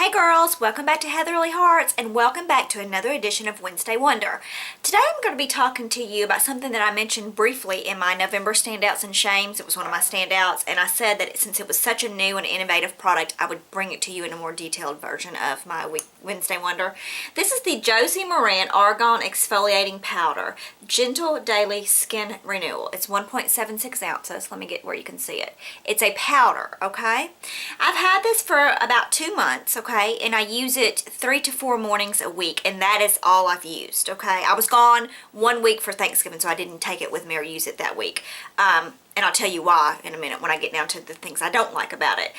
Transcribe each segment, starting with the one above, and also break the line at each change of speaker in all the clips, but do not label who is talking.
Hey girls, welcome back to Heatherly Hearts and welcome back to another edition of Wednesday Wonder. Today I'm going to be talking to you about something that I mentioned briefly in my November Standouts and Shames. It was one of my standouts, and I said that since it was such a new and innovative product, I would bring it to you in a more detailed version of my Wednesday Wonder. This is the Josie Maran Argan Exfoliating Powder, Gentle Daily Skin Renewal. It's 1.76 ounces. Let me get where you can see it. It's a powder, okay? I've had this for about 2 months, okay, and I use it 3 to 4 mornings a week, and that is all I've used, okay? I was gone 1 week for Thanksgiving, so I didn't take it with me or use it that week, and I'll tell you why in a minute when I get down to the things I don't like about it.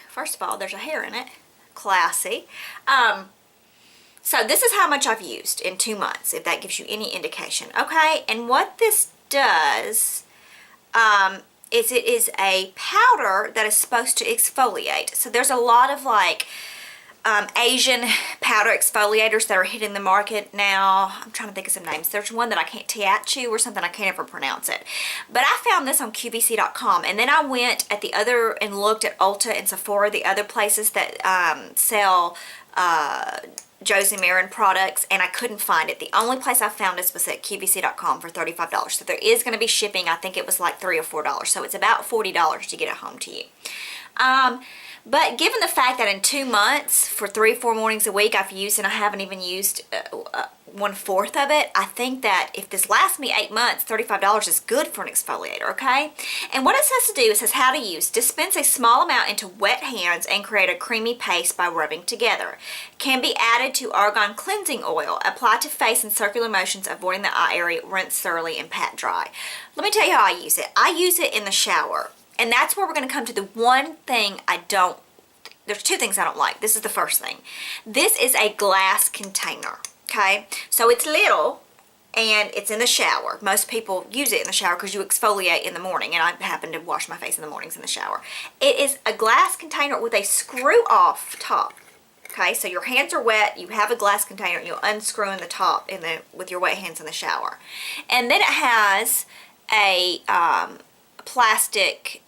First of all, there's a hair in it. Classy. So this is how much I've used in 2 months, if that gives you any indication, okay? And what this does is it is a powder that is supposed to exfoliate. So there's a lot of like Asian powder exfoliators that are hitting the market now. I'm trying to think of some names. There's one that I can't, Tiachu or something, I can't ever pronounce it. But I found this on QVC.com, and then I went at the other and looked at Ulta and Sephora, the other places that sell Josie Maran products, and I couldn't find it. The only place I found this was at QVC.com for $35. So there is going to be shipping. I think it was like $3 or $4. So it's about $40 to get it home to you. But given the fact that in 2 months, for 3 or 4 mornings a week, I've used, and I haven't even used 1/4 of it, I think that if this lasts me 8 months, $35 is good for an exfoliator, okay? And what it says to do, it says how to use. Dispense a small amount into wet hands and create a creamy paste by rubbing together. Can be added to Argan cleansing oil. Apply to face in circular motions, avoiding the eye area. Rinse thoroughly and pat dry. Let me tell you how I use it. I use it in the shower. And that's where we're going to come to the one thing I don't, there's 2 things I don't like. This is the first thing. This is a glass container, okay? So it's little and it's in the shower. Most people use it in the shower because you exfoliate in the morning, and I happen to wash my face in the mornings in the shower. It is a glass container with a screw-off top. Okay, so your hands are wet, you have a glass container, and you'll unscrew in the top with your wet hands in the shower. And then it has a plastic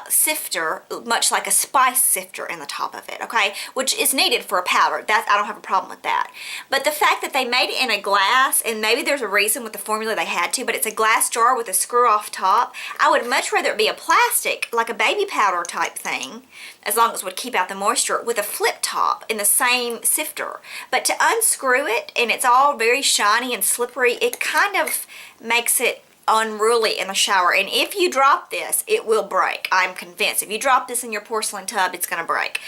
sifter, much like a spice sifter in the top of it, okay, which is needed for a powder. I don't have a problem with that. But the fact that they made it in a glass, and maybe there's a reason with the formula they had to, but it's a glass jar with a screw-off top. I would much rather it be a plastic, like a baby powder type thing, as long as it would keep out the moisture, with a flip top in the same sifter. But to unscrew it, and it's all very shiny and slippery, it kind of makes it unruly in the shower. And if you drop this, it will break. I'm convinced. If you drop this in your porcelain tub, it's going to break.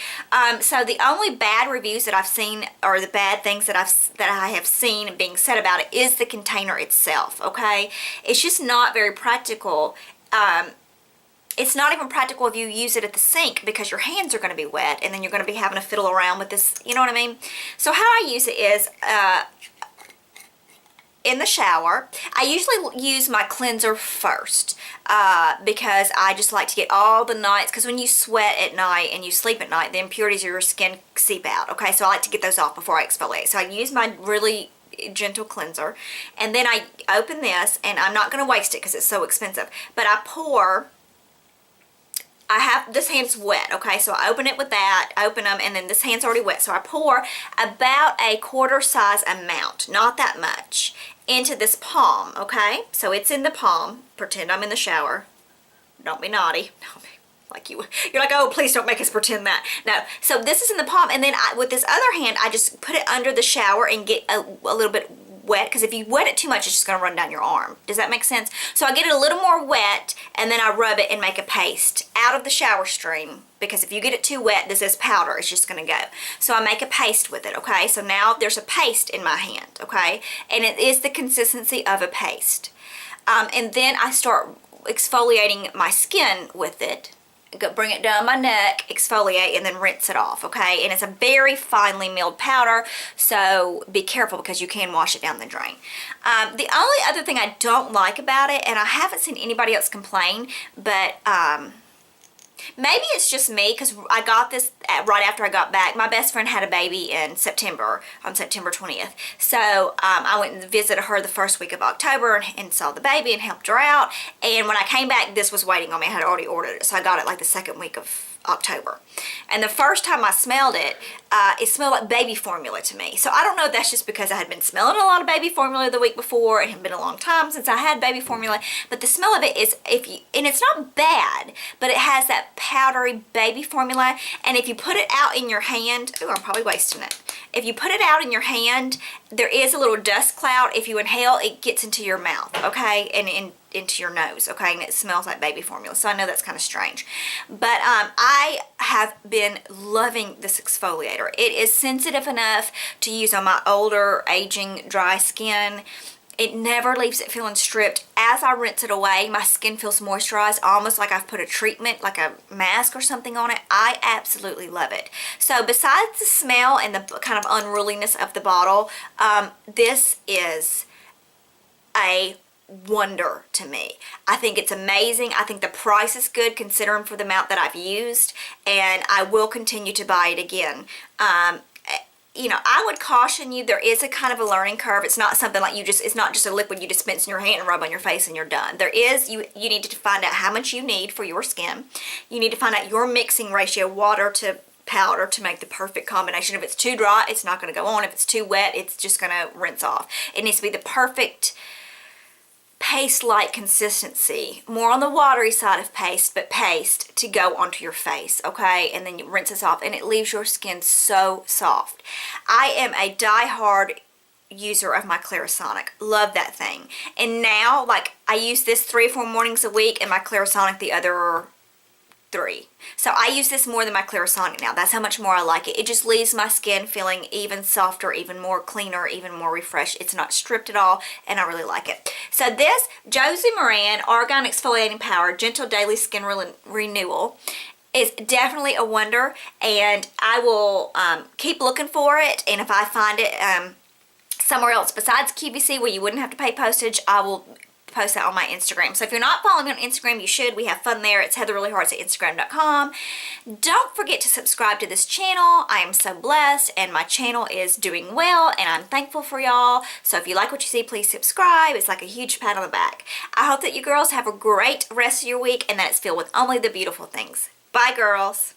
So the only bad reviews that I've seen, or the bad things that I have seen being said about it, is the container itself, okay? It's just not very practical. It's not even practical if you use it at the sink, because your hands are going to be wet, and then you're going to be having to fiddle around with this, you know what I mean? So how I use it is in the shower. I usually use my cleanser first because I just like to get all the nights, because when you sweat at night and you sleep at night, the impurities of your skin seep out, okay? So I like to get those off before I exfoliate. So I use my really gentle cleanser, and then I open this, and I'm not going to waste it because it's so expensive, but I pour. I have, this hand's wet, okay, so I open it with that, open them, and then this hand's already wet, so I pour about a quarter size amount, not that much, into this palm, okay? So it's in the palm. Pretend I'm in the shower. Don't be naughty. You're like, oh, please don't make us pretend that. No, so this is in the palm, and then with this other hand, I just put it under the shower and get a little bit wet, because if you wet it too much, it's just going to run down your arm. Does that make sense? So I get it a little more wet, and then I rub it and make a paste out of the shower stream, because if you get it too wet, this is powder, it's just going to go. So I make a paste with it, okay? So now there's a paste in my hand, okay? And it is the consistency of a paste. And then I start exfoliating my skin with it. Bring it down my neck, exfoliate, and then rinse it off, okay? And it's a very finely milled powder, so be careful because you can wash it down the drain. The only other thing I don't like about it, and I haven't seen anybody else complain, but maybe it's just me, because I got this right after I got back. My best friend had a baby in September, on September 20th. So I went and visited her the first week of October and saw the baby and helped her out. And when I came back, this was waiting on me. I had already ordered it. So I got it like the second week of October. And the first time I smelled it, it smelled like baby formula to me. So I don't know if that's just because I had been smelling a lot of baby formula the week before. It had been a long time since I had baby formula. But the smell of it is, and it's not bad, but it has that powdery baby formula. And if you put it out in your hand, ooh, I'm probably wasting it. If you put it out in your hand, there is a little dust cloud. If you inhale, it gets into your mouth, okay? And into your nose, okay? And it smells like baby formula. So I know that's kind of strange. But I have been loving this exfoliator. It is sensitive enough to use on my older, aging, dry skin. It never leaves it feeling stripped. As I rinse it away, my skin feels moisturized, almost like I've put a treatment, like a mask or something on it. I absolutely love it. So besides the smell and the kind of unruliness of the bottle, this is a wonder to me. I think it's amazing. I think the price is good considering for the amount that I've used, and I will continue to buy it again. You know, I would caution you, there is a kind of a learning curve. It's not something like it's not just a liquid you dispense in your hand and rub on your face and you're done. There is, you need to find out how much you need for your skin. You need to find out your mixing ratio, water to powder, to make the perfect combination. If it's too dry, it's not going to go on. If it's too wet, it's just going to rinse off. It needs to be the perfect paste-like consistency, more on the watery side of paste, but paste to go onto your face, okay? And then you rinse this off, and it leaves your skin so soft. I am a die-hard user of my Clarisonic. Love that thing. And now, like, I use this 3 or 4 mornings a week, and my Clarisonic the other 3. So I use this more than my Clarisonic now. That's how much more I like it. It just leaves my skin feeling even softer, even more cleaner, even more refreshed. It's not stripped at all, and I really like it. So this Josie Maran Argan Exfoliating Power Gentle Daily Skin Renewal is definitely a wonder, and I will keep looking for it, and if I find it somewhere else besides QVC where you wouldn't have to pay postage, I will post that on my Instagram. So if you're not following me on Instagram, you should. We have fun there. It's heatherreallyhards at instagram.com. Don't forget to subscribe to this channel. I am so blessed, and my channel is doing well, and I'm thankful for y'all. So if you like what you see, please subscribe. It's like a huge pat on the back. I hope that you girls have a great rest of your week, and that it's filled with only the beautiful things. Bye, girls.